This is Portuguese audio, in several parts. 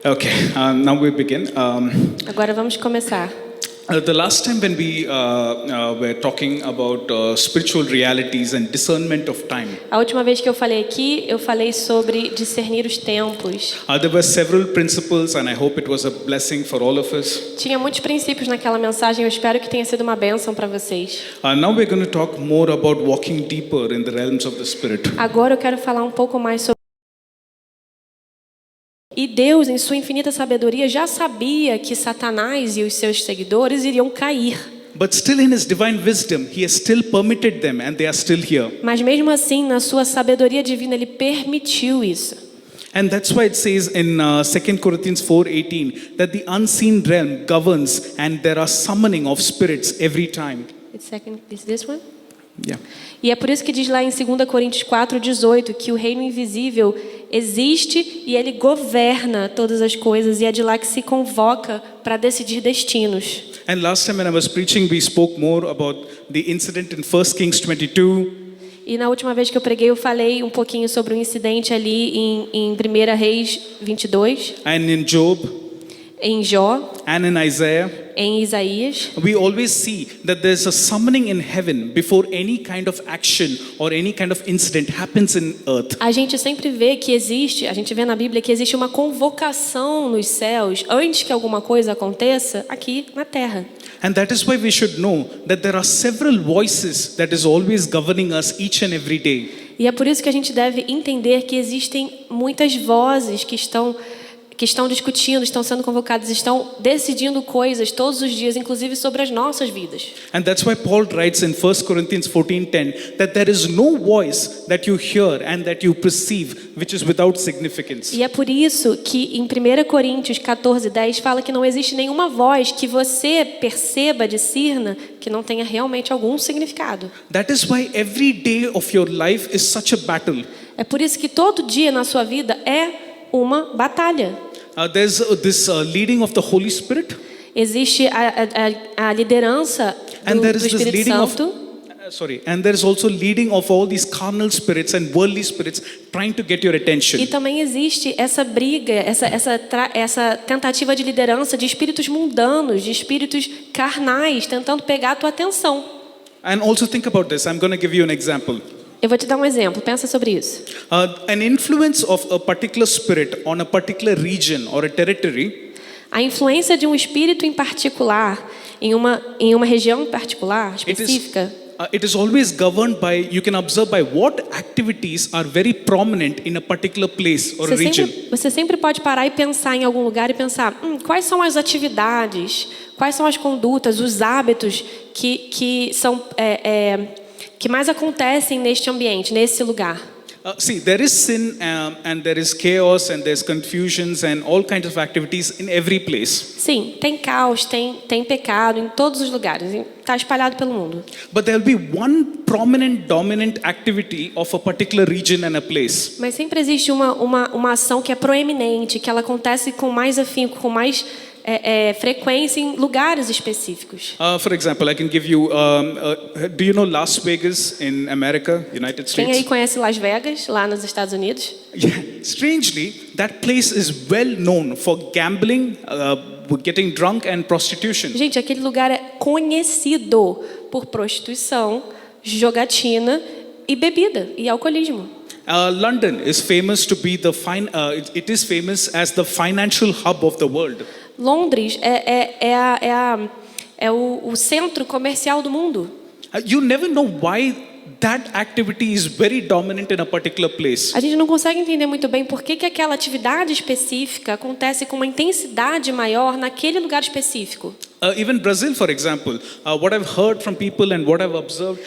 Okay, now we begin. Agora vamos começar. The last time when we were talking about spiritual realities and discernment of time, A última vez que eu falei aqui, eu falei sobre discernir os tempos. there were several principles, and I hope it was a blessing for all of us. Tinha muitos princípios naquela mensagem, eu espero que tenha sido uma bênção para vocês. Now we're going to talk more about walking deeper in the realms of the Spirit. Agora eu quero falar um pouco mais sobre. E Deus, em sua infinita sabedoria, já sabia que Satanás e os seus seguidores iriam cair. But still in His divine wisdom, He has still permitted them, and they are still here. Mas mesmo assim, na sua sabedoria divina, Ele permitiu isso. And that's why it says in 2 Corinthians 4:18 that the unseen realm governs, and there are summoning of spirits every time. Is this one? Yeah. E é por isso que diz lá em 2 Coríntios 4:18 que o reino invisível existe e ele governa todas as coisas, e é de lá que se convoca para decidir destinos. And last time when I was preaching, we spoke more about the incident in 1 Kings 22. E na última vez que eu preguei, eu falei um pouquinho sobre o incidente ali em 1 Reis 22, And in Job em Jó, and in Isaiah, em Isaías. we always see that there's a summoning in heaven before any kind of action or any kind of incident happens in earth. A gente sempre vê que existe, a gente vê na Bíblia que existe uma convocação nos céus antes que alguma coisa aconteça aqui na terra. And that is why we should know that there are several voices that is always governing us each and every day. E é por isso que a gente deve entender que existem muitas vozes que estão discutindo, estão sendo convocadas, estão decidindo coisas todos os dias, inclusive sobre as nossas vidas. And that's why Paul writes in 1 Corinthians 14:10 that there is no voice that you hear and that you perceive which is without significance. E é por isso que em 1 Coríntios 14:10 fala que não existe nenhuma voz que você perceba, discirna, que não tenha realmente algum significado. That is why every day of your life is such a battle. É por isso que todo dia na sua vida é uma batalha. There's this leading of the Holy Spirit. Existe a liderança And there do is this Espírito leading of Santo. and there is also leading of all these carnal spirits and worldly spirits trying to get your attention. E também existe essa briga, essa tentativa de liderança de espíritos mundanos, de espíritos carnais, tentando pegar a tua atenção. And also think about this. I'm going to give you an example. Eu vou te dar um exemplo, pensa sobre isso. An influence of a particular spirit on a particular region or a territory A influência de um espírito em particular, em uma região em particular, específica, it is always governed by, you can observe by what activities are very prominent in a particular place or a region. você sempre pode parar e pensar em algum lugar e pensar, quais são as atividades, quais são as condutas, os hábitos que são que mais acontecem neste ambiente, nesse lugar. See, there is sin and there is chaos and there's confusions and all kinds of activities in every place. Sim, tem caos, tem pecado em todos os lugares, está espalhado pelo mundo. But there will be one prominent, dominant activity of a particular region and a place. Mas sempre existe uma ação que é proeminente, que ela acontece com mais afinco, com mais frequência em lugares específicos. For example, I can give you, do you know Las Vegas in America, United States? Quem aí conhece Las Vegas, lá nos Estados Unidos? Yeah. Strangely, that place is well known for gambling, getting drunk and prostitution. Gente, aquele lugar é conhecido por prostituição, jogatina e bebida e alcoolismo. London is famous to be it is famous as the financial hub of the world. Londres é o centro comercial do mundo. You never know why that activity is very dominant in a particular place. A gente não consegue entender muito bem por que aquela atividade específica acontece com uma intensidade maior naquele lugar específico. Even Brazil, for example, what I've heard from people and what I've observed,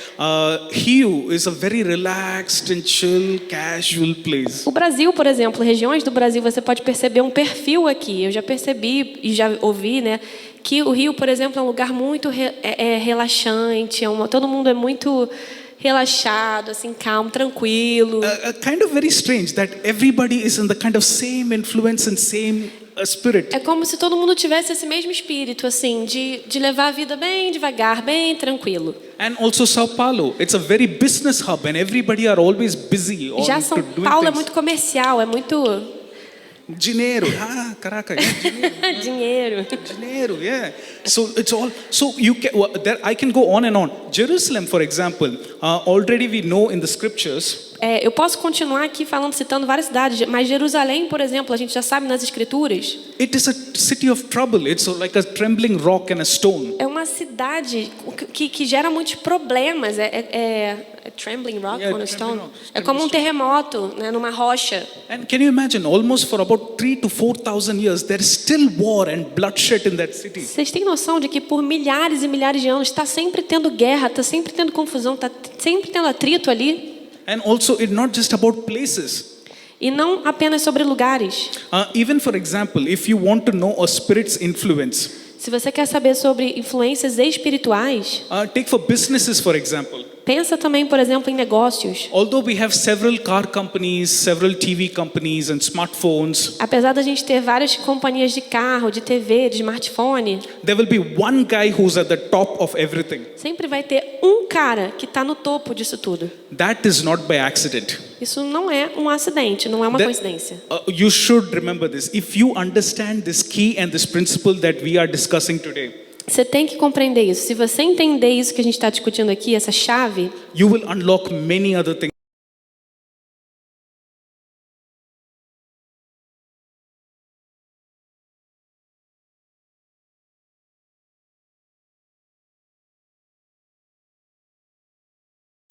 Rio is a very relaxed and chill, casual place. O Brasil, por exemplo, regiões do Brasil, você pode perceber um perfil aqui. Eu já percebi e já ouvi, né, que o Rio, por exemplo, é um lugar muito relaxante. Todo mundo é muito relaxado, assim, calmo, tranquilo. Kind of very strange that everybody is in the kind of same influence and same spirit. É como se todo mundo tivesse esse mesmo espírito, assim, de levar a vida bem devagar, bem tranquilo. And also São Paulo, it's a very business hub and everybody are always busy. Já São Paulo é muito comercial, é muito Dinheiro. Ah, caraca. Yeah, Dinheiro. dinheiro. Yeah. So it's all. So you can. There, I can go on and on. Jerusalem, for example. Already we know in the scriptures. Eu posso continuar aqui falando, citando várias cidades, mas Jerusalém, por exemplo, a gente já sabe nas escrituras, It is a city of trouble. It's like a trembling rock and a stone. é uma cidade que gera muitos problemas. Trembling rock Yeah, on a trembling stone. rock. É como um terremoto, né, numa rocha. And can you imagine? Almost for about 3,000 to 4,000 years, there is still war and bloodshed in that city. Vocês têm noção de que por milhares e milhares de anos está sempre tendo guerra, está sempre tendo confusão, está sempre tendo atrito ali? And also, it's not just about places. E não apenas sobre lugares. Even for example, if you want to know a spirit's influence, Se você quer saber sobre influências espirituais, take for businesses, for example. pensa também, por exemplo, em negócios. Although we have several car companies, several TV companies, and smartphones, Apesar da gente ter várias companhias de carro, de TV, de smartphone, there will be one guy who's at the top of everything. sempre vai ter um cara que está no topo disso tudo. That is not by accident. Isso não é um acidente, não é uma That- coincidência. You should remember this. If you understand this key and this principle that we are discussing today, Você tem que compreender isso. Se você entender isso que a gente está discutindo aqui, essa chave, you will unlock many other things.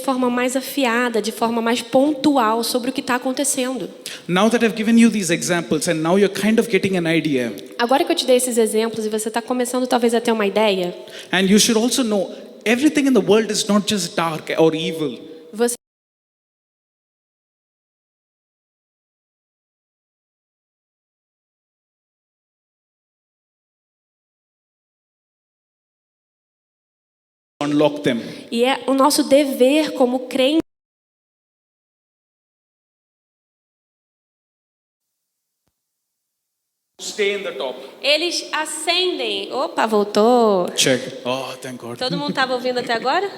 de forma mais afiada, de forma mais pontual sobre o que está acontecendo. Now that I've given you these examples and now you're kind of getting an idea, Agora que eu te dei esses exemplos e você está começando talvez a ter uma ideia, and you should also know everything in the world is not just dark or evil. você Unlock them. e é o nosso dever como crente. Stay in the top. Eles acendem. Opa, voltou. Check. Oh, thank God. Todo mundo estava ouvindo até agora?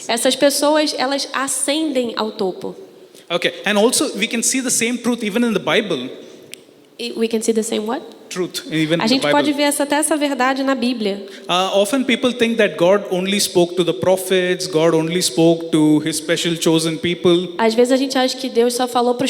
Essas pessoas, elas ascendem ao topo. Okay, and also we can see the same truth even in the Bible. E we can see the same what? Truth, even A in the gente pode Bible. ver até essa verdade na Bíblia. Often people think that God only spoke to the prophets, God only spoke to His special chosen people. Às vezes a gente acha que Deus só falou com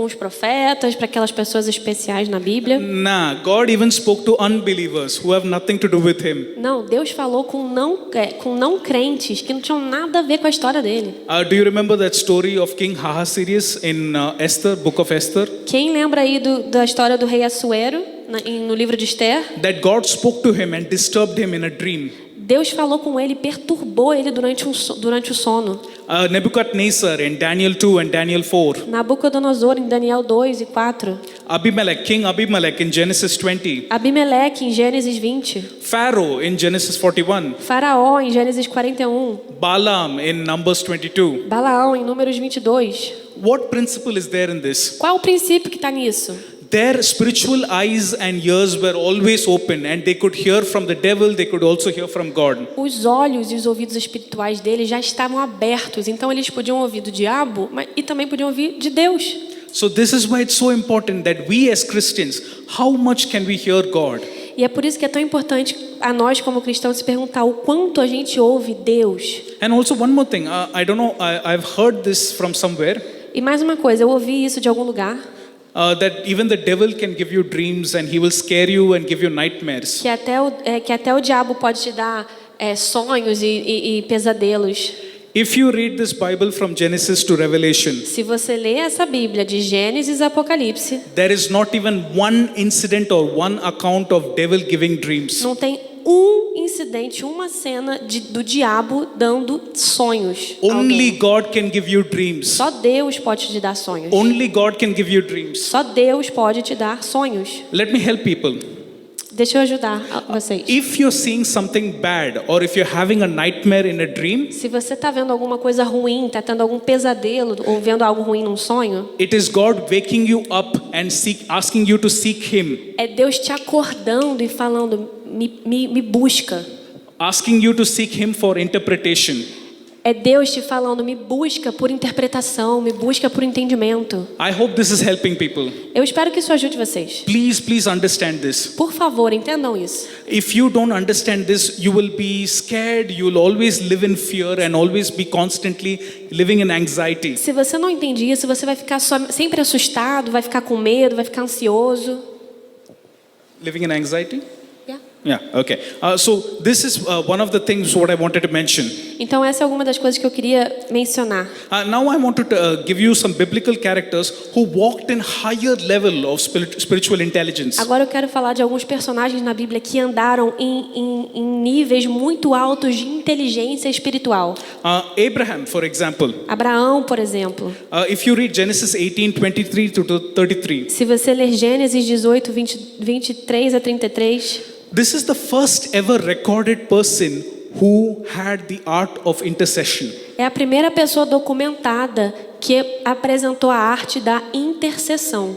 os profetas, para aquelas pessoas especiais na Bíblia. Nah, God even spoke to unbelievers who have nothing to do with Him. Não, Deus falou com não crentes que não tinham nada a ver com a história dele. Do you remember that story of King Ahasuerus in Esther, Book of Esther? Quem lembra aí da história do rei Assuero no livro de Esther? That God spoke to him and disturbed him in a dream. Deus falou com ele, perturbou ele durante o sono. Nebuchadnezzar in Daniel 2 and Daniel 4. Nabucodonosor em Daniel 2 e 4. King Abimelech in Genesis 20. Abimeleque em Gênesis 20. Pharaoh in Genesis 41. Faraó em Gênesis 41. Balaam in Numbers 22. Balaão em Números 22. What principle is there in this? Qual o princípio que está nisso? Their spiritual eyes and ears were always open and they could hear from the devil, they could also hear from God. Os olhos e os ouvidos espirituais deles já estavam abertos, então eles podiam ouvir do diabo, e também podiam ouvir de Deus. So this is why it's so important that we as Christians, how much can we hear God? E é por isso que é tão importante a nós como cristãos se perguntar o quanto a gente ouve Deus. And also one more thing, I don't know, I've heard this from somewhere. E mais uma coisa, eu ouvi isso de algum lugar. That even the devil can give you dreams and he will scare you and give you nightmares. Que até o diabo pode te dar sonhos e pesadelos. If you read this Bible from Genesis to Revelation, Se você ler essa Bíblia de Gênesis a Apocalipse, there is not even one incident or one account of devil giving dreams. não tem um incidente, uma cena do diabo dando sonhos. a Only alguém. God can give you dreams. Só Deus pode te dar sonhos. Only God can give you dreams. Só Deus pode te dar sonhos. Let me help people. Deixa eu ajudar vocês. If you're seeing something bad or if you're having a nightmare in a dream, Se você está vendo alguma coisa ruim, está tendo algum pesadelo ou vendo algo ruim num sonho, it is God waking you up and asking you to seek Him, é Deus te acordando e falando, me busca. asking you to seek Him for interpretation. É Deus te falando, me busca por interpretação, me busca por entendimento. I hope this is helping people. Eu espero que isso ajude vocês. Please understand this. Por favor, entendam isso. If you don't understand this, you will be scared, you will always live in fear and always be constantly living in anxiety. Se você não entende isso, você vai ficar sempre assustado, vai ficar com medo, vai ficar ansioso. Living in anxiety? Yeah. Yeah, okay. So this is one of the things what I wanted to mention. Então essa é alguma das coisas que eu queria mencionar. Now I want to give you some biblical characters who walked in higher level of spiritual intelligence. Agora eu quero falar de alguns personagens na Bíblia que andaram em níveis muito altos de inteligência espiritual. Abraham, for example. Abraão, por exemplo. If you read Genesis 18:23 to 33. Se você ler Gênesis 18, 23 a 33, this is the first ever recorded person who had the art of intercession. é a primeira pessoa documentada que apresentou a arte da intercessão.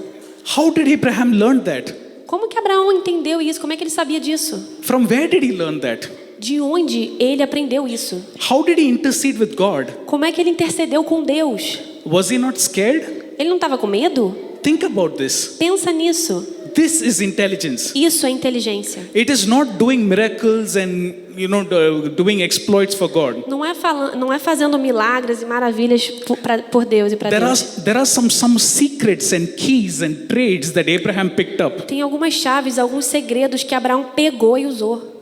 How did Abraham learn that? Como que Abraão entendeu isso? Como é que ele sabia disso? From where did he learn that? De onde ele aprendeu isso? How did he intercede with God? Como é que ele intercedeu com Deus? Was he not scared? Ele não estava com medo? Think about this. Pensa nisso. This is intelligence. Isso é inteligência. It is not doing miracles and doing exploits for God. Não é fazendo milagres e maravilhas por Deus e para Deus. There are some secrets and keys and trades that Abraham picked up. Tem algumas chaves, alguns segredos que Abraão pegou e usou.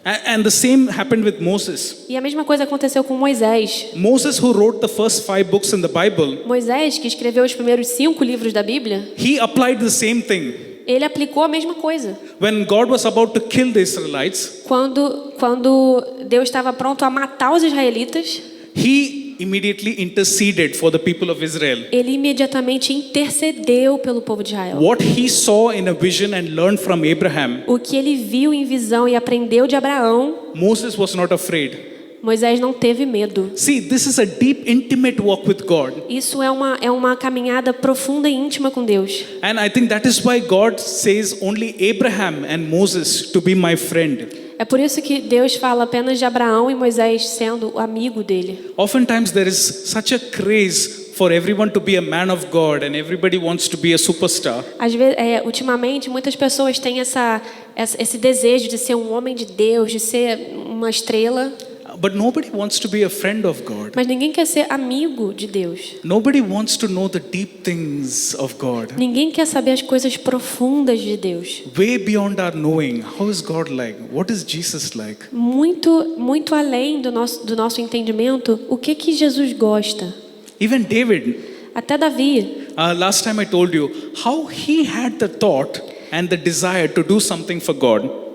And the same happened with Moses. E a mesma coisa aconteceu com Moisés. Moses, who wrote the first 5 books in the Bible, Moisés, que escreveu os primeiros 5 livros da Bíblia, he applied the same thing. ele aplicou a mesma coisa. When God was about to kill the Israelites, Quando Deus estava pronto a matar os israelitas, he immediately interceded for the people of Israel. ele imediatamente intercedeu pelo povo de Israel. What he saw in a vision and learned from Abraham, O que ele viu em visão e aprendeu de Abraão, Moses was not afraid. Moisés não teve medo. See, this is a deep, intimate walk with God. Isso é uma caminhada profunda e íntima com Deus. And I think that is why God says only Abraham and Moses to be my friend. É por isso que Deus fala apenas de Abraão e Moisés sendo o amigo dele. Oftentimes there is such a craze for everyone to be a man of God and everybody wants to be a superstar. Às vezes, ultimamente, muitas pessoas têm esse desejo de ser um homem de Deus, de ser uma estrela. But nobody wants to be a friend of God. Mas ninguém quer ser amigo de Deus. Nobody wants to know the deep things of God. Ninguém quer saber as coisas profundas de Deus. Way beyond our knowing. How is God like? What is Jesus like? Muito além do nosso entendimento, o que Jesus gosta. Even David. Até Davi. Last time I told you how he had the thought and the desire to do something for God.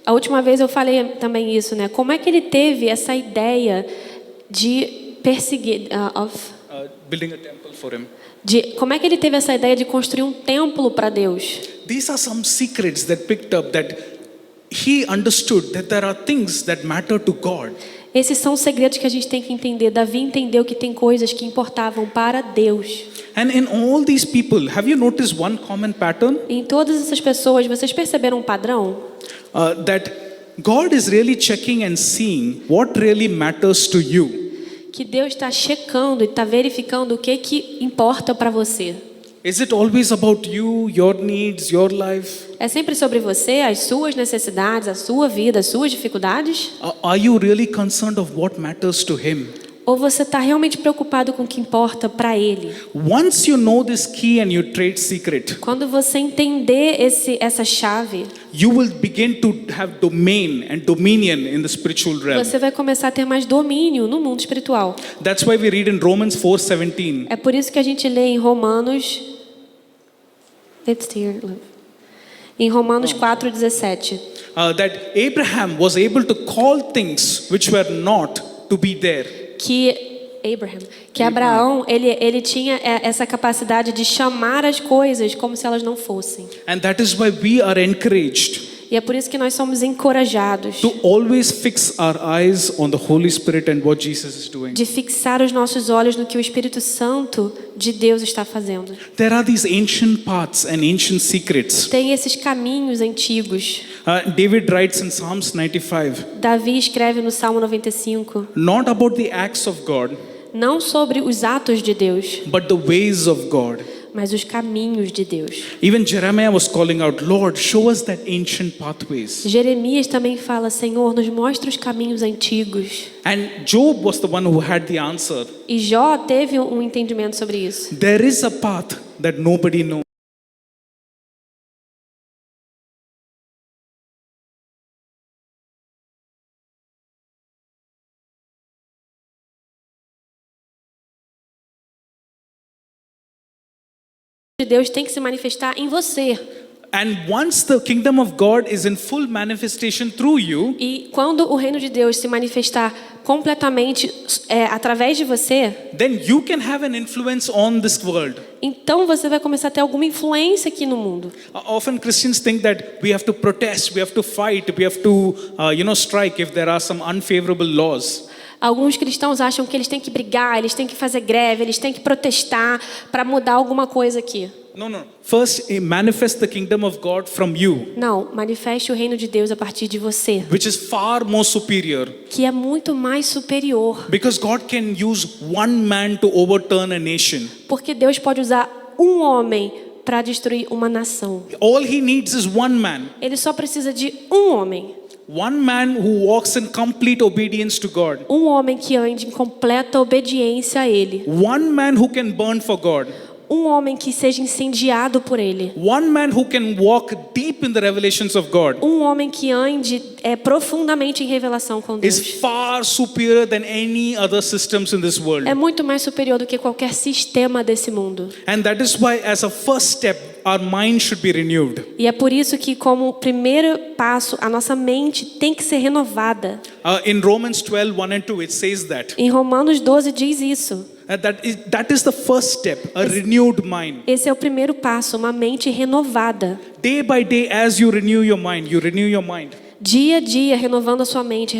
A última vez eu falei também isso, né? Como é que ele teve essa ideia de perseguir, Building a temple for him. como é que ele teve essa ideia de construir um templo para Deus? These are some secrets that picked up that he understood that there are things that matter to God. Esses são os segredos que a gente tem que entender. Davi entendeu que tem coisas que importavam para Deus. And in all these people, have you noticed one common pattern? Em todas essas pessoas, vocês perceberam um padrão? That God is really checking and seeing what really matters to you. Que Deus está checando e está verificando o que importa para você. Is it always about you, your needs, your life? É sempre sobre você, as suas necessidades, a sua vida, as suas dificuldades? Are you really concerned of what matters to Him? Ou você está realmente preocupado com o que importa para Ele? Once you know this key and you trade secret, Quando você entender essa chave, you will begin to have domain and dominion in the spiritual realm. você vai começar a ter mais domínio no mundo espiritual. That's why we read in Romans 4:17. É por isso que a gente lê em Romanos. Em Romanos 4:17. That Abraham was able to call things which were not to be there. Que Abraão, ele tinha essa capacidade de chamar as coisas como se elas não fossem. And that is why we are encouraged E é por isso que nós somos encorajados to always fix our eyes on the Holy Spirit and what Jesus is doing. de fixar os nossos olhos no que o Espírito Santo de Deus está fazendo. There are these ancient paths and ancient secrets. Tem esses caminhos antigos. David writes in Psalms 95, Davi escreve no Salmo 95, not about the acts of God, não sobre os atos de Deus, but the ways of God. mas os caminhos de Deus. Even Jeremiah was calling out, Lord, show us that ancient pathways. Jeremias também fala, Senhor, nos mostra os caminhos antigos. And Job was the one who had the answer. E Jó teve um entendimento sobre isso. There is a path that nobody knows. De Deus tem que se manifestar em você. And once the kingdom of God is in full manifestation through you, E quando o reino de Deus se manifestar completamente através de você, then you can have an influence on this world. então você vai começar a ter alguma influência aqui no mundo. Often Christians think that we have to protest, we have to fight, we have to, strike if there are some unfavorable laws. Alguns cristãos acham que eles têm que brigar, eles têm que fazer greve, eles têm que protestar para mudar alguma coisa aqui. No. First, manifest the kingdom of God from you, Não, manifeste o reino de Deus a partir de você, which is far more superior. que é muito mais superior. Because God can use one man to overturn a nation. Porque Deus pode usar um homem para destruir uma nação. All he needs is one man. Ele só precisa de um homem. One man who walks in complete obedience to God. Um homem que ande em completa obediência a Ele. One man who can burn for God. Um homem que seja incendiado por Ele. One man who can walk deep in the revelations of God Um homem que ande profundamente em revelação com is Deus. far superior than any other systems in this world. É muito mais superior do que qualquer sistema desse mundo. And that is why, as a first step, our mind should be renewed. E é por isso que, como primeiro passo, a nossa mente tem que ser renovada. In Romans 12, 1 and 2, it says that. Em Romanos 12 diz isso. That is the first step, a renewed mind. Esse é o primeiro passo, uma mente renovada. Day by day, as you renew your mind, Dia a dia, renovando a sua mente,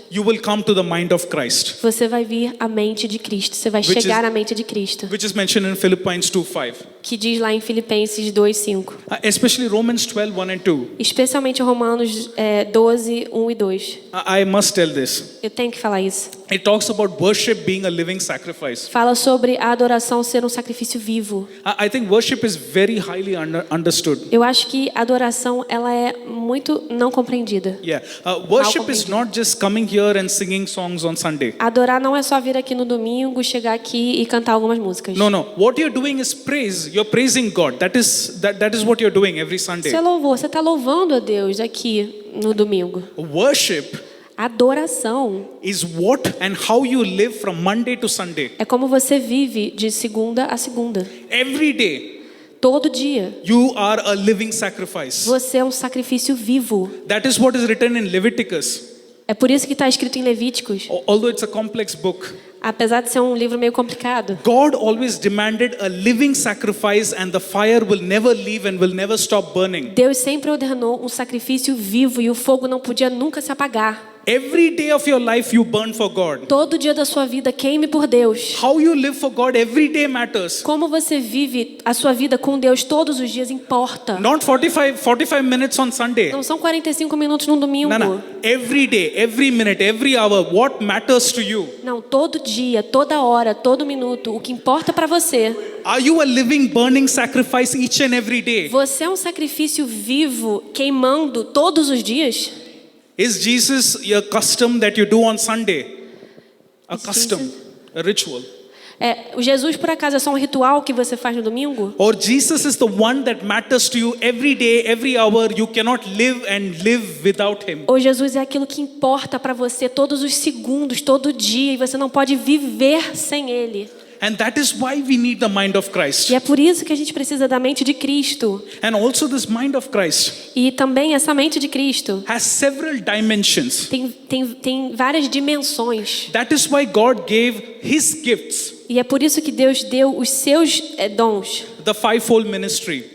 you will come to the mind of Christ, você vai vir à mente de Cristo. Você vai Which chegar is- à mente de Cristo. which is mentioned in Philippians 2:5. Que diz lá em Filipenses 2:5. Especially Romans 12, 1 and 2. Especialmente Romanos 12, 1 e 2. I must tell this. Eu tenho que falar isso. It talks about worship being a living sacrifice. Fala sobre a adoração ser um sacrifício vivo. I think worship is very highly understood. Eu acho que a adoração ela é muito não compreendida. Yeah. Worship is not just coming here and singing songs on Sunday. Adorar não é só vir aqui no domingo, chegar aqui e cantar algumas músicas. No. What you're doing is praise. You're praising God. That is what you're doing every Sunday. Isso é louvor. Você está louvando a Deus aqui no domingo. Worship Adoração is what and how you live from Monday to Sunday. é como você vive de segunda a segunda. Every day, Todo dia. you are a living sacrifice. Você é um sacrifício vivo. That is what is written in Leviticus. É por isso que está escrito em Levíticos. Although it's a complex book, Apesar de ser um livro meio complicado. God always demanded a living sacrifice, and the fire will never leave and will never stop burning. Deus sempre ordenou um sacrifício vivo e o fogo não podia nunca se apagar. Every day of your life you burn for God. Todo dia da sua vida queime por Deus. How you live for God every day matters. Como você vive a sua vida com Deus todos os dias importa. Not 45 minutes on Sunday. Não são 45 minutos num domingo. No. Every day, every minute, every hour, what matters to you? Não, todo dia, toda hora, todo minuto. O que importa para você. Are you a living, burning sacrifice each and every day? Você é um sacrifício vivo, queimando todos os dias? Is Jesus a custom that you do on Sunday? A Is custom, Jesus- a ritual. O Jesus, por acaso, é só um ritual que você faz no domingo? Or Jesus is the one that matters to you every day, every hour. You cannot live and live without him. Ou Jesus é aquilo que importa para você todos os segundos, todo dia, e você não pode viver sem Ele? And that is why we need the mind of Christ. E é por isso que a gente precisa da mente de Cristo. And also this mind of Christ E também essa mente de Cristo has several dimensions. tem várias dimensões. That is why God gave his gifts, E é por isso que Deus deu os seus dons. the fivefold ministry.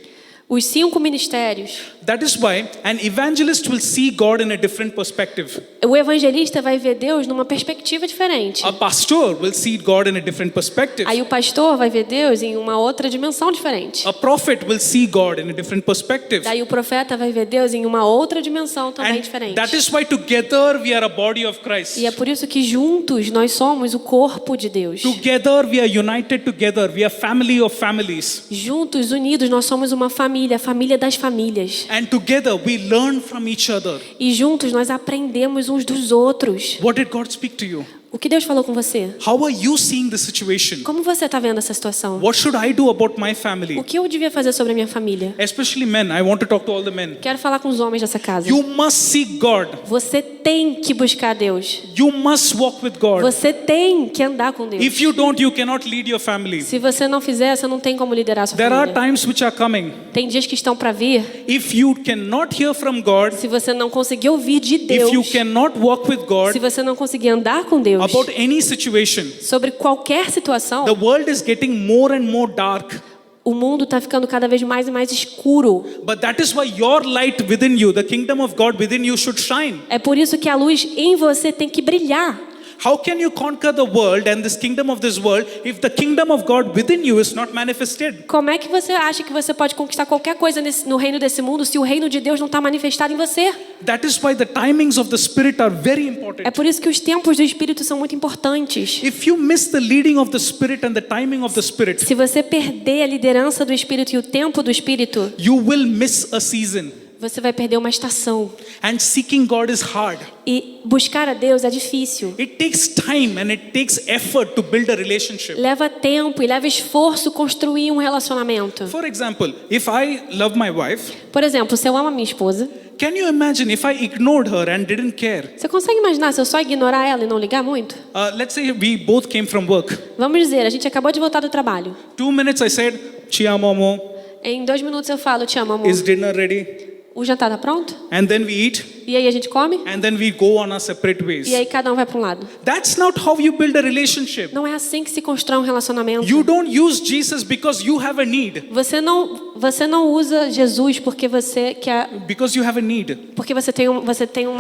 Os 5 ministérios. That is why an evangelist will see God in a different perspective. O evangelista vai ver Deus numa perspectiva diferente. A pastor will see God in a different perspective. Aí o pastor vai ver Deus em uma outra dimensão diferente. A prophet will see God in a different perspective. Daí o profeta vai ver Deus em uma outra dimensão também diferente. That is why together we are a body of Christ. E é por isso que juntos nós somos o corpo de Deus. Together we are united together. We are family of families. Juntos, unidos, nós somos uma família, a família das famílias. And together we learn from each other. E juntos nós aprendemos uns dos outros. What did God speak to you? O que Deus falou com você? How are you seeing the situation? Como você está vendo essa situação? What should I do about my family? O que eu devia fazer sobre a minha família? Especially men. I want to talk to all the men. Quero falar com os homens dessa casa. You must seek God. Você tem que buscar Deus. You must walk with God. Você tem que andar com Deus. If you don't, you cannot lead your family. Se você não fizer, você não tem como liderar a sua There are família. times which are coming. Tem dias que estão para vir. If you cannot hear from God, Se você não conseguir ouvir de Deus, if you cannot walk with God se você não conseguir andar com Deus, about any situation, sobre qualquer situação, the world is getting more and more dark. o mundo está ficando cada vez mais e mais escuro. But that is why your light within you, the kingdom of God within you, should shine. É por isso que a luz em você tem que brilhar. How can you conquer the world and this kingdom of this world if the kingdom of God within you is not manifested? Como é que você acha que você pode conquistar qualquer coisa no reino desse mundo se o reino de Deus não está manifestado em você? That is why the timings of the Spirit are very important. É por isso que os tempos do Espírito são muito importantes. If you miss the leading of the Spirit and the timing of the Spirit, Se você perder a liderança do Espírito e o tempo do Espírito, you will miss a season. você vai perder uma estação. And seeking God is hard. E buscar a Deus é difícil. It takes time and it takes effort to build a relationship. Leva tempo e leva esforço construir um relacionamento. For example, if I love my wife, Por exemplo, se eu amo a minha esposa, can you imagine if I ignored her and didn't care? você consegue imaginar se eu só ignorar ela e não ligar muito? Let's say we both came from work. Vamos dizer, a gente acabou de voltar do trabalho. 2 minutes I said, Chia Momo, Em 2 minutos eu falo, te amo, amor. is dinner ready? O jantar tá pronto? And then we eat, E aí a gente come? and then we go on our separate ways. E aí cada um vai para um lado. That's not how you build a relationship. Não é assim que se constrói um relacionamento. You don't use Jesus because you have a need. Você não usa Jesus porque você quer, Because you have a need. porque você tem uma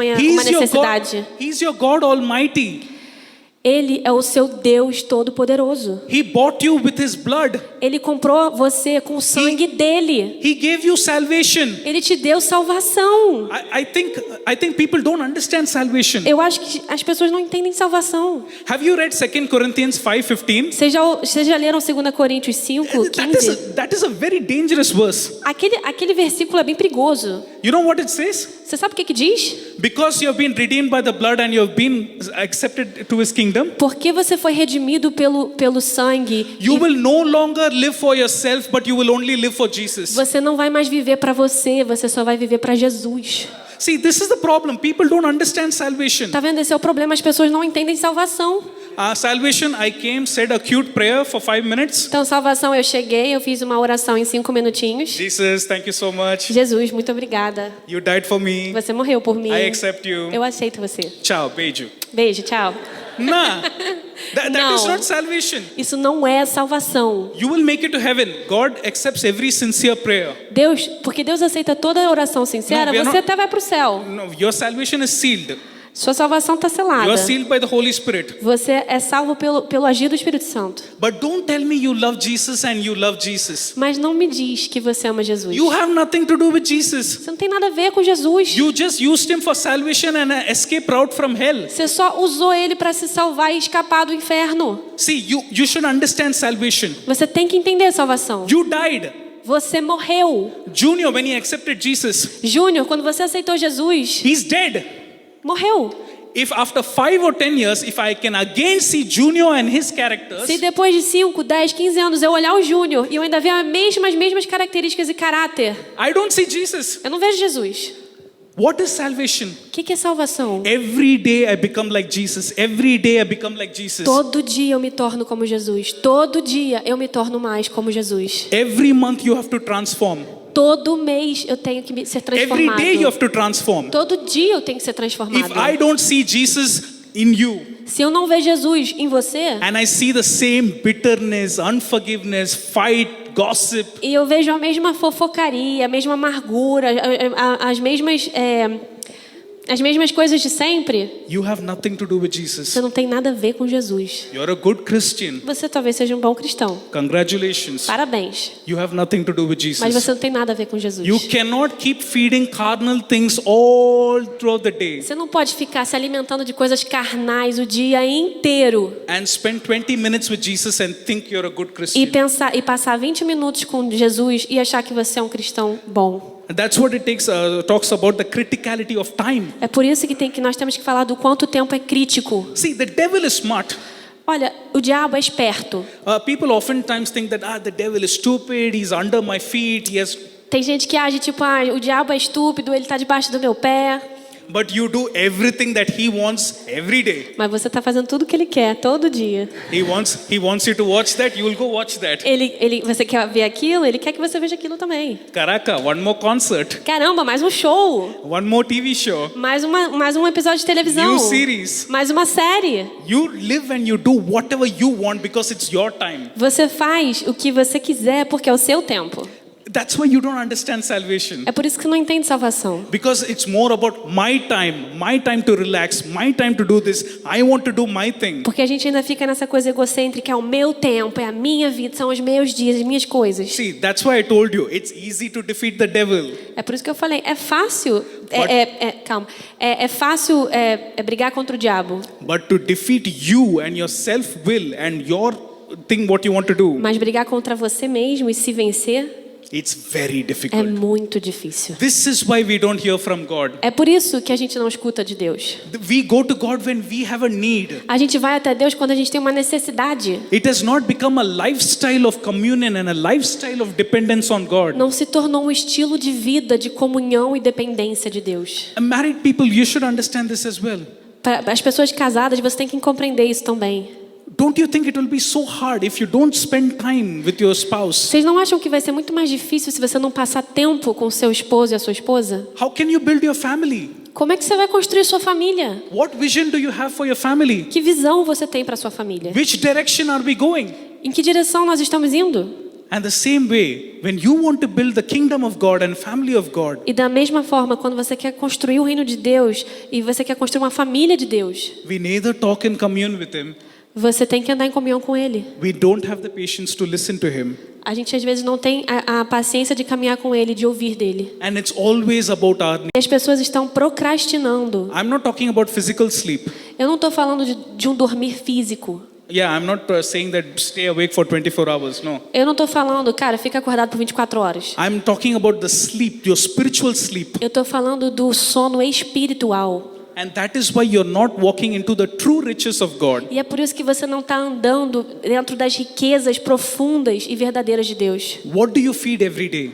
He's your necessidade. God. He's your God Almighty. Ele é o seu Deus todo-poderoso. He bought you with His blood. Ele comprou você com o sangue dele. He gave you salvation. Ele te deu salvação. I think people don't understand salvation. Eu acho que as pessoas não entendem salvação. Have you read 2 Corinthians 5:15? Vocês já leram 2 Coríntios 5:15? That is a very dangerous verse. Aquele versículo é bem perigoso. You know what it says? Você sabe o que diz? Because you have been redeemed by the blood and you have been accepted to His kingdom, Porque você foi redimido pelo sangue. you will no longer live for yourself, but you will only live for Jesus. Você não vai mais viver para você, você só vai viver para Jesus. See, this is the problem. People don't understand salvation. Tá vendo? Esse é o problema, as pessoas não entendem salvação. Salvation, I came, said a cute prayer for 5 minutes. Então, salvação, eu cheguei, eu fiz uma oração em 5 minutinhos. Jesus, thank you so much. Jesus, muito obrigada. You died for me. Você morreu por mim. I accept you. Eu aceito você. Ciao, beijo. Beijo, tchau. Nah, that is Não. not salvation. Isso não é salvação. You will make it to heaven. God accepts every sincere prayer. Porque Deus aceita toda oração sincera, Não, we are você not- até vai para o céu. No, your salvation is sealed. Sua salvação está You selada. are sealed by the Holy Spirit. Você é salvo pelo agir do Espírito Santo. But don't tell me you love Jesus and you love Jesus. Mas não me diz que você ama Jesus. You have nothing to do with Jesus. Você não tem nada a ver com Jesus. You just used Him for salvation and an escape route from hell. Você só usou ele para se salvar e escapar do inferno. See, you should understand salvation. Você tem que entender a salvação. You died. Você morreu. Junior, when he accepted Jesus, Júnior, quando você aceitou Jesus, he's dead. morreu. If after 5 or 10 years, if I can again see Junior and his characters, Se depois de 5, 10, 15 anos eu olhar o Júnior e eu ainda ver as mesmas características e caráter, I don't see Jesus. eu não vejo Jesus. What is salvation? O que é salvação? Every day I become like Jesus. Every day I become like Jesus. Todo dia eu me torno como Jesus. Todo dia eu me torno mais como Jesus. Every month you have to transform. Todo mês eu tenho que ser Every transformado. day you have to transform. Todo dia eu tenho que ser If transformado. I don't see Jesus in you, Se eu não ver Jesus em você, and I see the same bitterness, unforgiveness, fight, gossip. E eu vejo a mesma fofocaria, a mesma amargura, as mesmas coisas de sempre. You have nothing to do with Jesus. Você não tem nada a ver com Jesus. You're a good Christian. Você talvez seja um bom cristão. Congratulations. Parabéns. You have nothing to do with Mas Jesus. você não tem nada a ver com Jesus. You cannot keep feeding carnal things all throughout the day Você não pode ficar se alimentando de coisas carnais o dia inteiro and spend 20 minutes with Jesus and think you're a good Christian. e passar 20 minutos com Jesus e achar que você é um cristão bom. And that's what it talks about the criticality of time. É por isso que nós temos que falar do quanto o tempo é crítico. See, the devil is smart. Olha, o diabo é esperto. People oftentimes think that the devil is stupid, he's under my feet, he has... Tem gente que age tipo, o diabo é estúpido, ele está debaixo do meu pé. But you do everything that he wants every day. Mas você está fazendo tudo o que ele quer, todo dia. He wants you to watch that, you will go watch that. Você quer ver aquilo, ele quer que você veja aquilo também. Caraca, one more concert, Caramba, mais um show. one more TV show, Mais um episódio de televisão. new series. Mais uma série. You live and you do whatever you want because it's your time. Você faz o que você quiser porque é o seu tempo. That's why you don't understand salvation. É por isso que você não entende salvação. Because it's more about my time to relax, my time to do this. I want to do my thing. Porque a gente ainda fica nessa coisa egocêntrica, é o meu tempo, é a minha vida, são os meus dias, as minhas coisas. See, that's why I told you, it's easy to defeat the devil. É por isso que eu falei, é fácil, é fácil brigar contra o diabo. But to defeat you and your self-will and your thing what you want to do, Mas brigar contra você mesmo e se vencer it's very é difficult. muito difícil. This is why we don't hear from God. É por isso que a gente não escuta de Deus. We go to God when we have a need. A gente vai até Deus quando a gente tem uma necessidade. It has not become a lifestyle of communion and a lifestyle of dependence on God. Não se tornou um estilo de vida de comunhão e dependência de Deus. And married people, you should understand this as well. Para as pessoas casadas, você tem que compreender isso também. Don't you think it will be so hard if you don't spend time with your spouse? Vocês não acham que vai ser muito mais difícil se você não passar tempo com seu esposo e a sua esposa? How can you build your family? Como é que você vai construir sua família? What vision do you have for your family? Que visão você tem para sua família? Which direction are we going? Em que direção nós estamos indo? And the same way, when you want to build the kingdom of God and family of God, E da mesma forma, quando você quer construir o reino de Deus e você quer construir uma família de Deus, we neither talk and commune with Him. você tem que andar em comunhão com Ele. We don't have the patience to listen to Him. A gente às vezes não tem a paciência de caminhar com Ele, de ouvir dele. And it's always about our needs. E as pessoas estão procrastinando. I'm not talking about physical sleep. Eu não estou falando de um dormir físico. Yeah, I'm not saying that stay awake for 24 hours. No. Eu não estou falando, cara, fica acordado por 24 horas. I'm talking about the sleep, your spiritual sleep. Eu estou falando do sono espiritual. And that is why you're not walking into the true riches of God. E é por isso que você não está andando dentro das riquezas profundas e verdadeiras de Deus. What do you feed every day?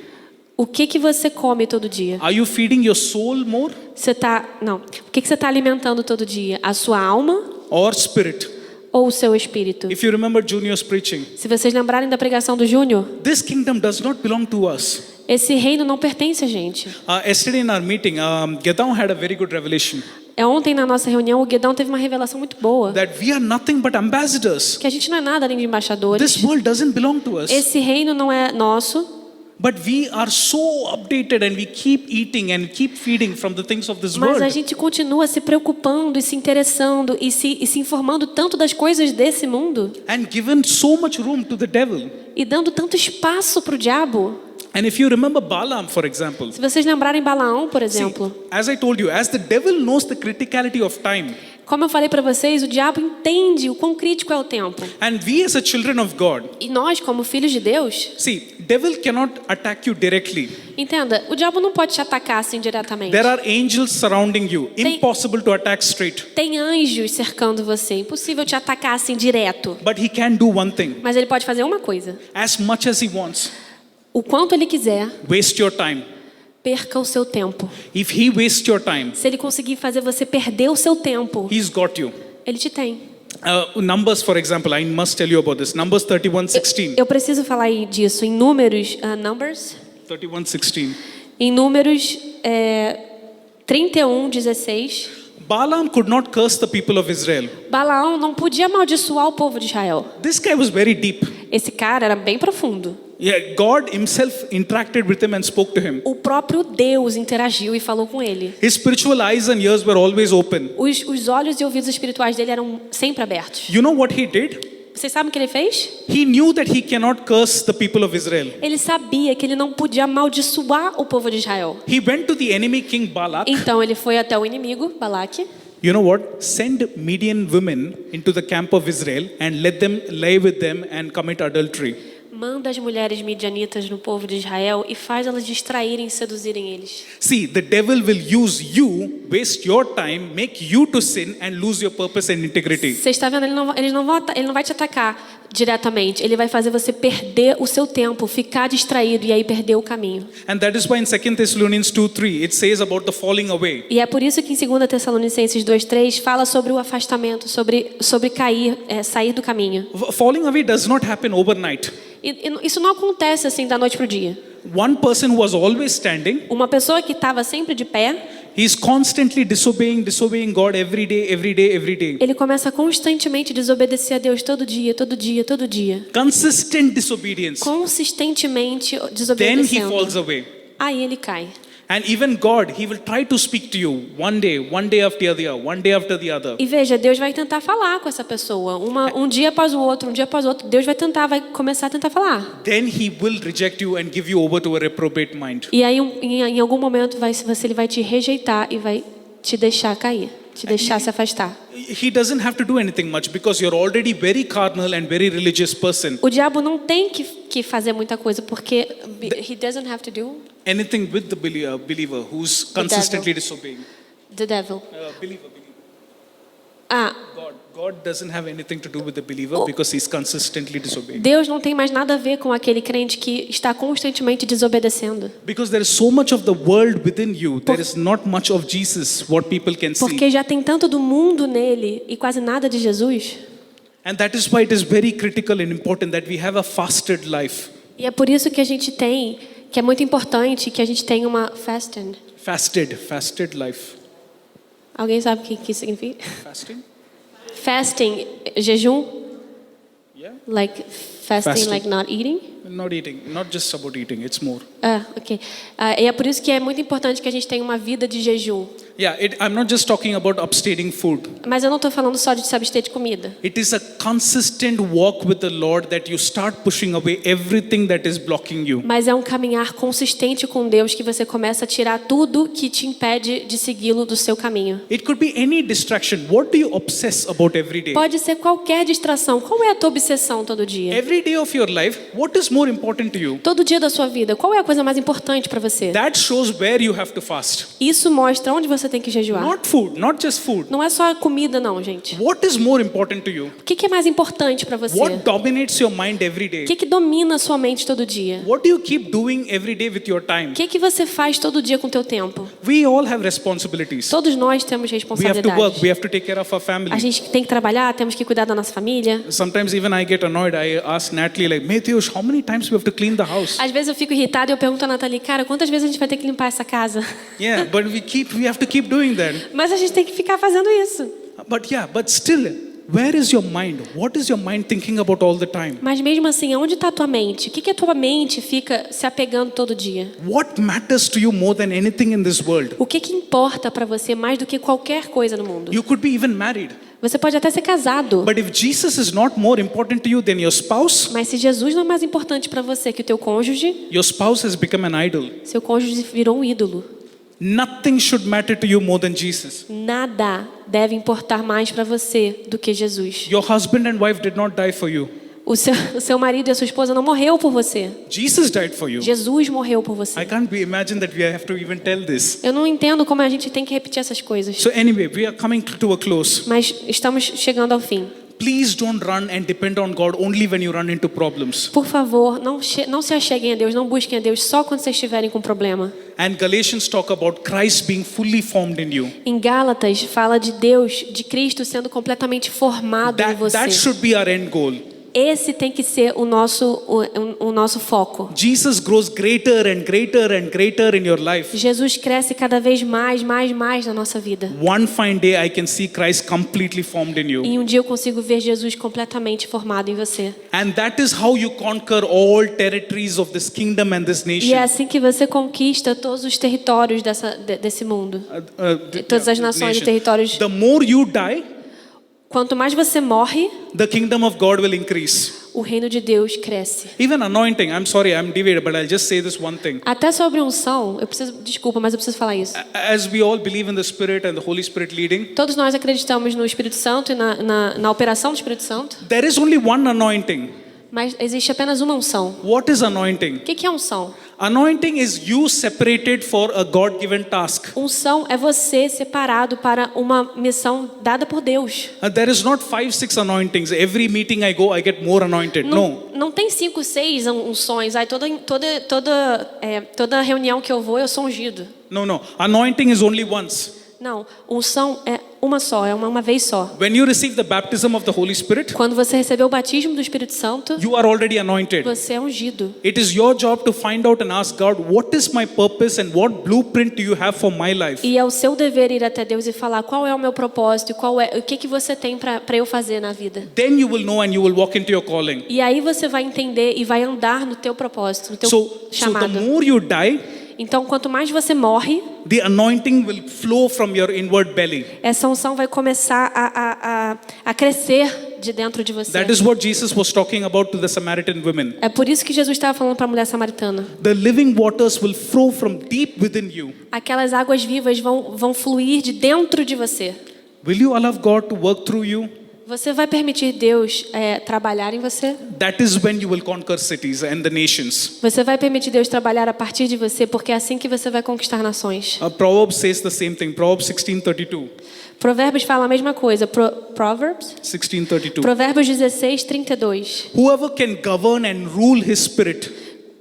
O que você come todo dia? Are you feeding your soul more O que você está alimentando todo dia? A sua alma or spirit? ou o seu espírito? If you remember Junior's preaching, Se vocês lembrarem da pregação do Júnior, this kingdom does not belong to us. esse reino não pertence a gente. Yesterday in our meeting, Gedão had a very good revelation Ontem na nossa reunião, o Guedão teve uma revelação muito boa. that we are nothing but ambassadors. Que a gente não é nada além de embaixadores. This world doesn't belong to us. Esse reino não é nosso. But we are so updated and we keep eating and keep feeding from the things of this Mas a world. gente continua se preocupando e se interessando e se informando tanto das coisas desse mundo. And given so much room to the devil. E dando tanto espaço para o diabo. And if you remember Balaam, for example, Se vocês lembrarem Balaão, por see, exemplo. as I told you, as the devil knows the criticality of time, Como eu falei para vocês, o diabo entende o quão crítico é o tempo. and we as a children of God, E nós, como filhos de Deus, see, devil cannot attack you directly. entenda, o diabo não pode te atacar assim diretamente. There are angels surrounding you. Impossible to attack straight. Tem anjos cercando você, impossível te atacar assim direto. But he can do one thing. Mas ele pode fazer uma coisa. As much as he wants, O quanto ele quiser, waste your time. perca o seu tempo. If he wastes your time, Se ele conseguir fazer você perder o seu tempo, he's got you. ele te tem. Numbers, for example, I must tell you about this. Numbers 31:16. Eu preciso falar aí disso. Em Números, Numbers? 31:16. Em Números 31:16, Balaam could not curse the people of Israel. Balaão não podia amaldiçoar o povo de Israel. This guy was very deep. Esse cara era bem profundo. Yeah, God himself interacted with him and spoke to him. O próprio Deus interagiu e falou com ele. His spiritual eyes and ears were always open. Os olhos e ouvidos espirituais dele eram sempre abertos. You know what he did? Vocês sabem o que ele fez? He knew that he cannot curse the people of Israel. Ele sabia que ele não podia amaldiçoar o povo de Israel. He went to the enemy king Balak. Então ele foi até o inimigo, Balaque. You know what? Send Midian women into the camp of Israel and let them lie with them and commit adultery. Manda as mulheres midianitas no povo de Israel e faz elas distraírem e seduzirem eles. See, the devil will use you, waste your time, make you to sin and lose your purpose and integrity. Você está vendo? Ele não vai te atacar diretamente. Ele vai fazer você perder o seu tempo, ficar distraído e aí perder o caminho. And that is why in 2 Thessalonians 2:3 it says about the falling away. E é por isso que em 2 Tessalonicenses 2:3 fala sobre o afastamento, sobre cair, sair do caminho. Falling away does not happen overnight. E isso não acontece assim da noite para o dia. One person who was always standing, Uma pessoa que estava sempre de pé, he's constantly disobeying God every day, every day, every day. ele começa constantemente a desobedecer a Deus todo dia, todo dia, todo dia. Consistent disobedience. Consistentemente Then he desobedecendo. falls away. Aí ele cai. And even God, he will try to speak to you one day after the other, one day after the other. E veja, Deus vai tentar falar com essa pessoa. Um dia após o outro, um dia após o outro. Deus vai começar a tentar falar. Then he will reject you and give you over to a reprobate mind. E aí, em algum momento, ele vai te rejeitar e vai te deixar cair, te deixar se afastar. He doesn't have to do anything much because you're already very carnal and very religious person. O diabo não tem que fazer muita coisa porque he doesn't have to do Anything with the believer who's consistently disobeying. the devil. Believer. Ah, God doesn't have anything to do with the believer because he's consistently disobeying. Deus não tem mais nada a ver com aquele crente que está constantemente desobedecendo. Because there is so much of the world within you, there is not much of Jesus what people can see. Porque já tem tanto do mundo nele e quase nada de Jesus. And that is why it is very critical and important that we have a fasted life. E é por isso que a gente tem, que é muito importante que a gente tenha uma Fasted life. Alguém sabe o que isso significa? Fasting? Fasting, jejum, Yeah. like fasting, like not eating. Not eating, not just about eating, it's more. Ok. E é por isso que é muito importante que a gente tenha uma vida de jejum. Yeah, I'm not just talking about abstaining food. Mas eu não estou falando só de se abster de comida. It is a consistent walk with the Lord that you start pushing away everything that is blocking you. Mas é um caminhar consistente com Deus que você começa a tirar tudo que te impede de segui-lo do seu caminho. It could be any distraction. What do you obsess about every day? Pode ser qualquer distração. Qual é a tua obsessão todo dia? Every day of your life, what is more important to you? Todo dia da sua vida, qual é a coisa mais importante para você? That shows where you have to fast. Isso mostra onde você tem que jejuar. Not food, not just food. Não é só comida não, gente. What is more important to you? O que é mais importante para você? What dominates your mind every day? O que domina a sua mente todo dia? What do you keep doing every day with your time? O que você faz todo dia com o teu tempo? We all have responsibilities. Todos nós temos We have to responsabilidades. work, we have to take care of our A family. gente tem que trabalhar, temos que cuidar da nossa família. Sometimes even I get annoyed. I ask Natalie like, Matthews, how many times we have to clean the house? Às vezes eu fico irritada e eu pergunto a Nathalie, cara, quantas vezes a gente vai ter que limpar essa casa? Yeah, but we have to keep doing that. Mas a gente tem que ficar fazendo isso. But still, where is your mind? What is your mind thinking about all the time? Mas mesmo assim, onde está a tua mente? O que a tua mente fica se apegando todo dia? What matters to you more than anything in this world? O que importa para você mais do que qualquer coisa no mundo? You could be even married. Você pode até ser casado. But if Jesus is not more important to you than your spouse, Mas se Jesus não é mais importante para você que o teu cônjuge, your spouse has become an idol. seu cônjuge virou um ídolo. Nothing should matter to you more than Jesus. Nada deve importar mais para você do que Jesus. Your husband and wife did not die for you. O seu marido e a sua esposa não morreu por você. Jesus died for you. Jesus morreu por I você. can't imagine that we have to even tell this. Eu não entendo como a gente tem que repetir essas coisas. So anyway, we are coming to a close. Mas estamos chegando ao fim. Please don't run and depend on God only when you run into problems. Por favor, não se acheguem a Deus, não busquem a Deus só quando vocês estiverem com problema. And Galatians talk about Christ being fully formed in you. Em Gálatas fala de Deus, de Cristo sendo completamente formado em That você. should be our end goal. Esse tem que ser o nosso foco. Jesus grows greater and greater and greater in your life. Jesus cresce cada vez mais na nossa vida. One fine day I can see Christ completely formed in you. E um dia eu consigo ver Jesus completamente formado em você. And that is how you conquer all territories of this kingdom and this E nation. é assim que você conquista todos os territórios desse mundo. Todas as nações e territórios. The more you die, Quanto mais você morre, the kingdom of God will increase. o reino de Deus cresce. Even anointing, I'm sorry, I'm deviated, but I'll just say this one thing. Até sobre unção, desculpa, mas eu preciso falar isso. As we all believe in the Spirit and the Holy Spirit leading, Todos nós acreditamos no Espírito Santo e na operação do Espírito Santo, there is only one anointing. mas existe apenas uma unção. What is anointing? O que é unção? Anointing is you separated for a God-given task. Unção é você separado para uma missão dada por Deus. There is not 5, 6 anointings. Every meeting I go, I get more anointed. No. Não tem 5, 6 unções. Aí toda reunião que eu vou, eu sou ungido. No. Anointing is only once. Não, unção é uma só, é uma vez só. When you receive the baptism of the Holy Spirit, Quando você recebeu o batismo do Espírito Santo, you are already anointed. você é ungido. It is your job to find out and ask God, what is my purpose and what blueprint do you have for my life? E é o seu dever ir até Deus e falar qual é o meu propósito, o que você tem para eu fazer na vida. Then you will know and you will walk into your calling. E aí você vai entender e vai andar no teu propósito, no teu So the chamado. more you die, Então, quanto mais você morre, the anointing will flow from your inward belly. essa unção vai começar a crescer de dentro de você. That is what Jesus was talking about to the Samaritan women. É por isso que Jesus estava falando para a mulher samaritana. The living waters will flow from deep within you. Aquelas águas vivas vão fluir de dentro de você. Will you allow God to work through you? Você vai permitir Deus trabalhar em você? That is when you will conquer cities and the nations. Você vai permitir Deus trabalhar a partir de você, porque é assim que você vai conquistar nações. Proverbs says the same thing. Proverbs 16:32. Provérbios fala a mesma coisa. Proverbs? 16:32. Provérbios 16:32. Whoever can govern and rule his spirit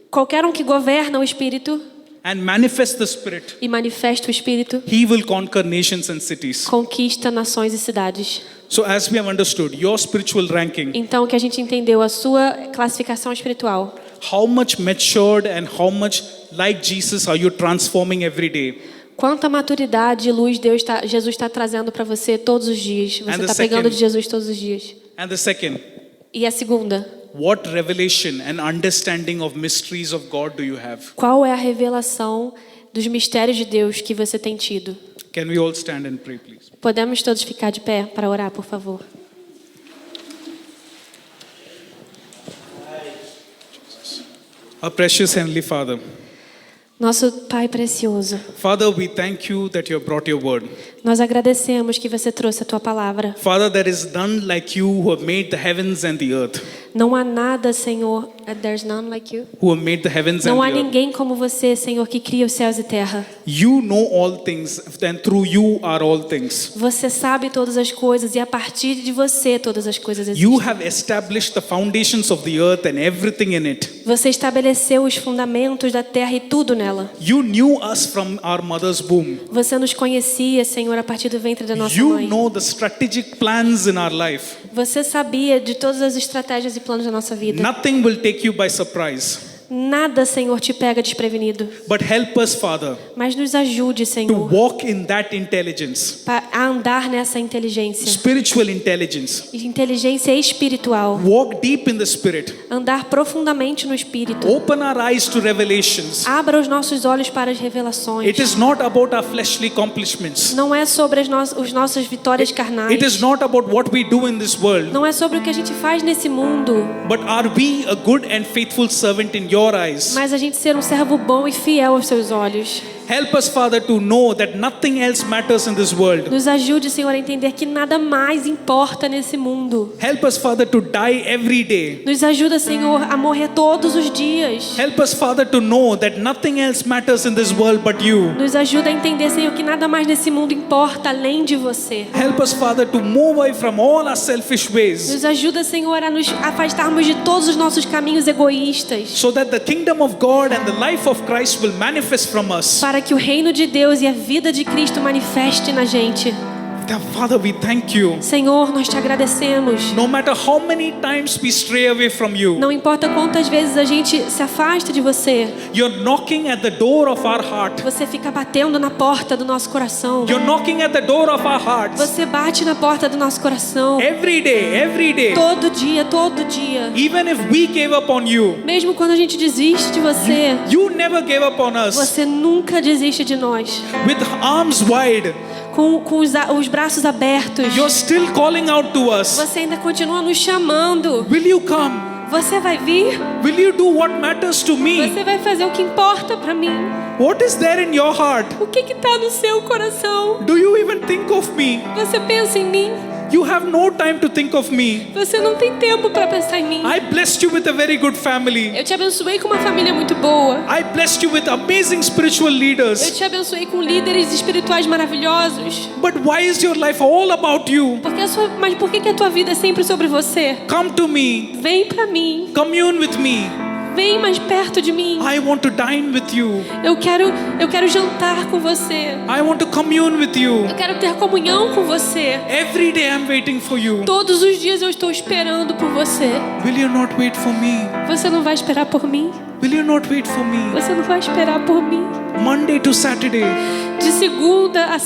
Qualquer um que governa o Espírito and manifest the spirit, e manifesta o Espírito, he will conquer nations and cities. conquista nações e cidades. So as we have understood, your spiritual ranking, Então, que a gente entendeu a sua classificação espiritual. how much matured and how much like Jesus are you transforming every day? Quanta maturidade e luz Jesus está trazendo para você todos os dias. Você And the está pegando second- de Jesus todos os dias. And the second, E a segunda, what revelation and understanding of mysteries of God do you have? qual é a revelação dos mistérios de Deus que você tem tido? Can we all stand and pray, please? Podemos todos ficar de pé para orar, por favor? Our precious Heavenly Father, Nosso Pai precioso, Father, we thank you that you have brought your word. nós agradecemos que você trouxe a tua palavra. Father, there is none like you who have made the heavens and the earth. Não há nada, Senhor, there's none like you. Who have made the heavens and Não the há earth. ninguém como você, Senhor, que cria os céus e terra. You know all things, and through you are all things. Você sabe todas as coisas e a partir de você todas as coisas existem. You have established the foundations of the earth and everything in it. Você estabeleceu os fundamentos da terra e tudo nela. You knew us from our mother's womb. Você nos conhecia, Senhor, a partir do ventre da nossa You mãe. know the strategic plans in our life. Você sabia de todas as estratégias e planos da nossa vida. Nothing will take you by surprise. Nada, Senhor, te pega desprevenido. But help us, Father, Mas nos ajude, to Senhor, walk in that intelligence, a andar nessa inteligência. spiritual intelligence. Inteligência espiritual. Walk deep in the Spirit. Andar profundamente no Espírito. Open our eyes to revelations. Abra os nossos olhos para as revelações. It is not about our fleshly accomplishments. Não é sobre as nossas vitórias carnais. It is not about what we do in this world. Não é sobre o que a gente faz nesse mundo. But are we a good and faithful servant in your eyes? Mas a gente ser um servo bom e fiel aos seus olhos. Help us, Father, to know that nothing else matters in this world. Nos ajude, Senhor, a entender que nada mais importa nesse mundo. Help us, Father, to die every day. Nos ajuda, Senhor, a morrer todos os dias. Help us, Father, to know that nothing else matters in this world but you. Nos ajuda a entender, Senhor, que nada mais nesse mundo importa além de você. Help us, Father, to move away from all our selfish ways, Nos ajuda, Senhor, a nos afastarmos de todos os nossos caminhos egoístas. so that the kingdom of God and the life of Christ will manifest from us. Para que o reino de Deus e a vida de Cristo manifeste na gente. Father, we thank you. Senhor, nós te agradecemos. No matter how many times we stray away from you, Não importa quantas vezes a gente se afasta de você, you're knocking at the door of our heart. você fica batendo na porta do nosso coração. You're knocking at the door of our hearts. Você bate na porta do nosso coração. Every day. Todo dia, todo dia. Even if we gave up on you, Mesmo quando a gente desiste de você, you never gave up on us. você nunca desiste de nós. With arms wide, Com os braços abertos, you're still calling out to us. você ainda continua nos chamando. Will you come? Você vai vir? Will you do what matters to me? Você vai fazer o que importa pra mim? What is there in your heart? O que tá no seu coração? Do you even think of me? Você pensa em mim? You have no time to think of me. Você não tem tempo pra pensar em mim. I blessed you with a very good family. Eu te abençoei com uma família muito boa. I blessed you with amazing spiritual Eu leaders. te abençoei com líderes espirituais maravilhosos. But why is your life all about you? Mas por que a tua vida é sempre sobre você? Come to me. Vem pra mim. Commune with me. Vem mais perto de mim. I want to dine with you. Eu quero jantar com você. I want to commune with you. Eu quero ter comunhão com você. Every day I'm waiting for you. Todos os dias eu estou esperando por você. Will you not wait for me? Você não vai esperar por mim? Will you not wait for me? Você não vai esperar por mim? Monday to Saturday, De segunda a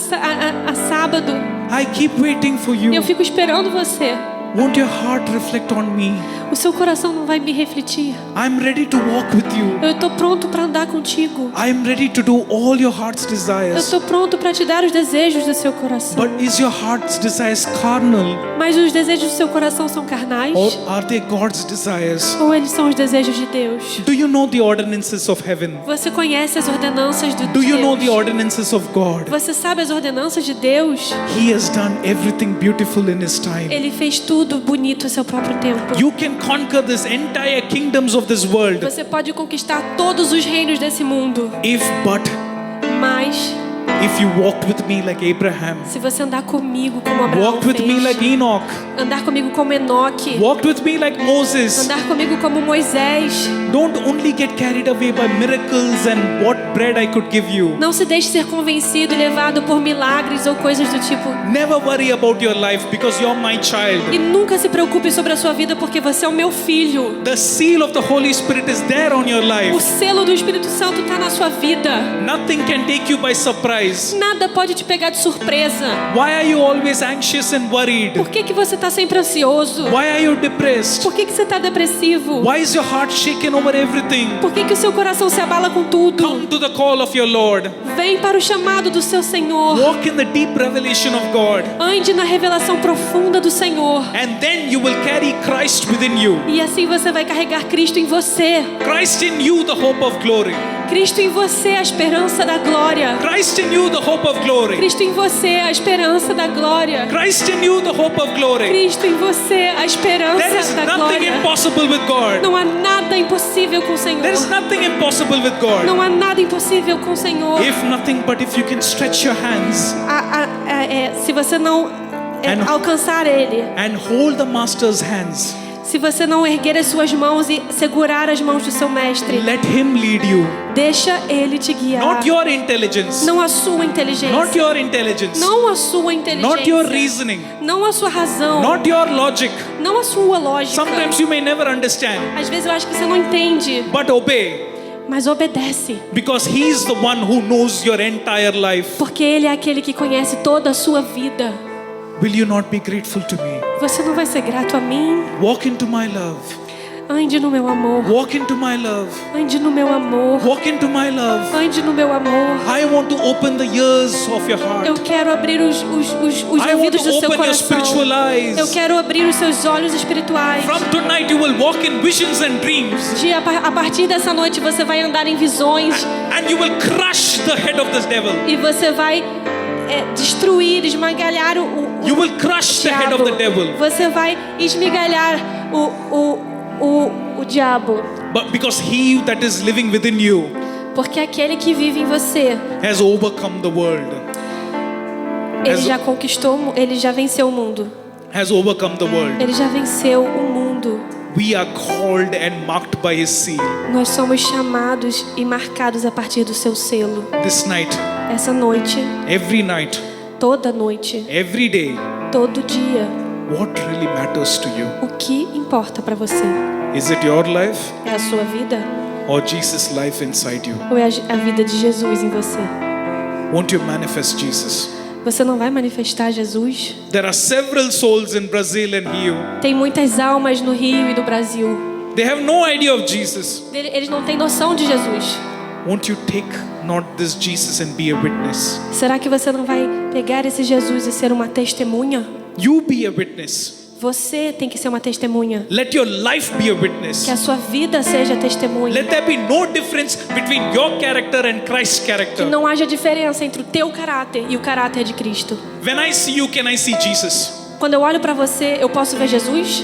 sábado, I keep waiting for you. eu fico esperando você. Won't your heart reflect on me? O seu coração não vai me refletir. I'm ready to walk with you. Eu estou pronto para andar contigo. I'm ready to do all your heart's Eu desires. estou pronto para te dar os desejos do seu coração. But is your heart's desires carnal, Mas os desejos do seu coração são carnais? or are they God's desires? Ou eles são os desejos de Deus? Do you know the ordinances of heaven? Você conhece as ordenanças do Do you know the Deus? ordinances of God? Você sabe as ordenanças de Deus? He has done everything beautiful in His time. Ele fez tudo bonito ao seu próprio tempo. You can conquer this entire kingdoms of this world Você pode conquistar todos os reinos desse mundo. if Mas if you walked with me like Abraham, se você andar comigo como Abraão walked with me fez, like Enoch, andar comigo como Enoque, walked with me like Moses. andar comigo como Moisés, Don't only get carried away by miracles and what bread I could give you. não se deixe ser convencido e levado por milagres ou coisas do tipo. Never worry about your life because you're my child. E nunca se preocupe sobre a sua vida porque você é o meu filho. The seal of the Holy Spirit is there on your O life. selo do Espírito Santo está na sua vida. Nothing can take you by surprise. Nada pode te pegar de surpresa. Why are you always anxious and worried? Por que você está sempre ansioso? Why are you depressed? Por que você está depressivo? Why is your heart shaken over everything? Por que o seu coração se abala com tudo? Come to the call of your Lord. Vem para o chamado do seu Senhor. Walk in the deep revelation of God. Ande na revelação profunda do Senhor. And then you will carry Christ within you. E assim você vai carregar Cristo em você. Christ in you, the hope of glory. Cristo em você, a esperança da glória. Christ in you, the hope of glory. Cristo em você, a esperança da glória. Christ in you, the hope of glory. Cristo em você, a There is esperança da nothing glória. impossible with God. Não há nada impossível com o Senhor. There is nothing impossible with God. Não há nada impossível com o Senhor. If nothing but if you can stretch your hands Se você não And- alcançar Ele, and hold the master's hands, se você não erguer as suas mãos e segurar as mãos do seu mestre, let him lead you. deixa Ele te guiar. Not your intelligence. Não a sua inteligência. Not your intelligence. Não a sua inteligência. Not your reasoning. Não a sua razão. Not your logic. Não a sua lógica. Sometimes you may never understand, Às vezes eu acho que você não entende, but obey. mas obedece. Because he is the one who knows your entire life. Porque Ele é aquele que conhece toda a sua vida. Will you not be grateful to me? Você não vai ser grato a mim? Walk into my love. Ande no meu amor. Walk into my love. Ande no meu amor. Walk into my love. Ande no meu amor. I want to open the ears of your Eu heart. quero abrir os I want ouvidos to do seu open your coração. spiritual eyes. Eu quero abrir os seus olhos espirituais. From tonight you will walk in visions and dreams. A partir dessa noite você vai andar em visões And you will crush the head of this devil. e você vai destruir, esmigalhar o You will crush the head of the devil. Você vai esmigalhar o diabo. But because he that is living within you Porque aquele que vive em você, has overcome the world. ele já conquistou, ele já venceu o mundo. Has overcome the world. Ele já venceu o mundo. We are called and marked by his seal. Nós somos chamados e marcados a partir do seu selo. This night, Essa noite, every night, toda noite, every day, todo dia. what really matters to you? O que importa para você? Is it your life É a sua vida or Jesus' life inside you? ou é a vida de Jesus em você? Won't you manifest Jesus? Você não vai manifestar Jesus? There are several souls in Brazil and Rio. Tem muitas almas no Rio e no Brasil. They have no idea of Jesus. Eles não têm noção de Jesus. Won't you take not this Jesus and be a witness? Será que você não vai pegar esse Jesus e ser uma testemunha? You be a witness. Você tem que ser uma testemunha. Let your life be a witness. Que a sua vida seja testemunha. Let there be no difference between your character and Christ's Que character. não haja diferença entre o teu caráter e o caráter de Cristo. When I see you, can I see Jesus? Quando eu olho para você, eu posso ver Jesus?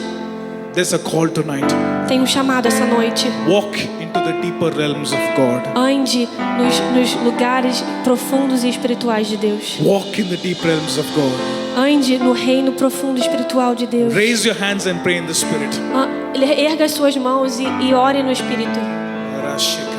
There's a call tonight. Tem um chamado essa noite. Walk into the deeper realms of God. Ande nos lugares profundos e espirituais de Deus. Walk in the deep realms of God. Ande no reino profundo espiritual de Deus. Raise your hands and pray in the Spirit. Erga as suas mãos e ore no Espírito. Rashi